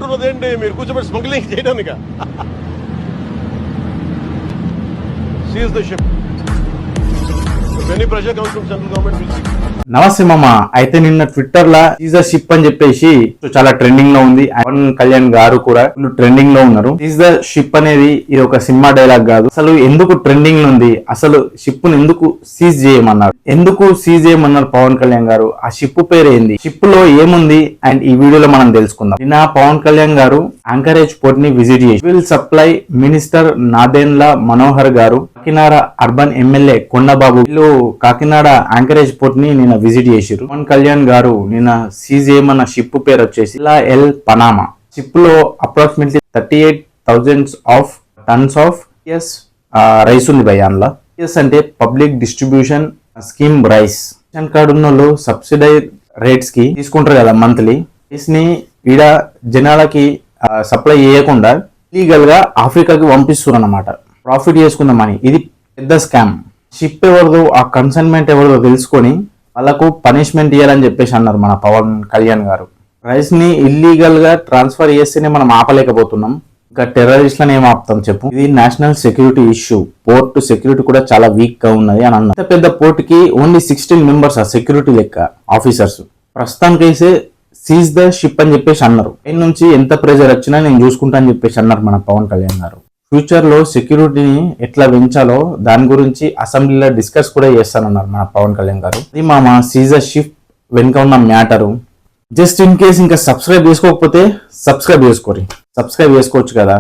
ఉన్నదేంటి మీరు కూర్చోబెట్టి స్మగ్లింగ్ చేయడానిక seize the ship any pressure comes from central government. నమస్తే మామ. అయితే నిన్న ట్విట్టర్ లా సీజర్ షిప్ అని చెప్పేసి చాలా ట్రెండింగ్ లో ఉంది. పవన్ కళ్యాణ్ గారు కూడా ట్రెండింగ్ లో ఉన్నారు. సీజర్ షిప్ అనేది ఇది ఒక సినిమా డైలాగ్ కాదు. అసలు ఎందుకు ట్రెండింగ్ లో ఉంది, అసలు షిప్ ను ఎందుకు సీజ్ చేయమన్నారు, ఎందుకు సీజ్ చేయమన్నారు పవన్ కళ్యాణ్ గారు, ఆ షిప్ పేరు ఏంది, షిప్ లో ఏముంది అండ్ ఈ వీడియోలో మనం తెలుసుకుందాం. నిన్న పవన్ కళ్యాణ్ గారు యాంకరేజ్ పోర్ట్ ని విజిట్ చేసి civil supply minister Nadendla Manohar గారు, కాకినాడ అర్బన్ ఎమ్మెల్యే కొండబాబు వీళ్ళు కాకినాడ యాంకరేజ్ పోర్ట్ ని నిన్న విజిట్ చేశారు. పవన్ కళ్యాణ్ గారు నిన్న సీజ్ చేయమన్న షిప్ పేరు వచ్చేసి ఎల్ పనామా. షిప్ లో approximately 38,000 of tons of rice ఉంది భయ్య. అందులో అంటే public distribution scheme rice. Ration card ఉన్న వాళ్ళు సబ్సిడై రేట్స్ కి తీసుకుంటారు కదా మంత్లీ. రైస్ ని ఈడ జనాలకి సప్లై చేయకుండా ఇల్లీగల్ గా ఆఫ్రికాకి పంపిస్తున్నారు అన్నమాట, ప్రాఫిట్ చేసుకుందామని. ఇది పెద్ద స్కామ్. షిప్ ఎవరిదో, ఆ కన్సైన్మెంట్ ఎవరిదో తెలుసుకొని వాళ్ళకు పనిష్మెంట్ ఇవ్వాలని చెప్పేసి అన్నారు మన పవన్ కళ్యాణ్ గారు. రైస్ ని ఇల్లీగల్ గా ట్రాన్స్ఫర్ చేస్తేనే మనం ఆపలేకపోతున్నాం, ఇంకా టెర్రరిస్ట్లను ఏం ఆపుతాం చెప్పు. ఇది national security issue. Port security కూడా చాలా వీక్ గా ఉన్నది అని అన్నారు. పెద్ద పోర్ట్ కి ఓన్లీ 16 మెంబర్స్ ఆ సెక్యూరిటీ లెక్క ఆఫీసర్స్. ప్రస్తుతానికైతే సీజ్ ద షిప్ అని చెప్పేసి అన్నారు. దీని నుంచి ఎంత ప్రెజర్ వచ్చినా నేను చూసుకుంటా అని చెప్పేసి అన్నారు మన పవన్ కళ్యాణ్ గారు. ఫ్యూచర్ లో సెక్యూరిటీని ఎట్లా పెంచాలో దాని గురించి అసెంబ్లీలో డిస్కస్ కూడా చేస్తానన్నారు మన పవన్ కళ్యాణ్ గారు. ఇది మా సీజర్ షిప్ వెనుక ఉన్న మ్యాటరు. జస్ట్ ఇన్ కేస్ ఇంకా సబ్స్క్రైబ్ చేసుకోకపోతే సబ్స్క్రైబ్ చేసుకోవచ్చు కదా.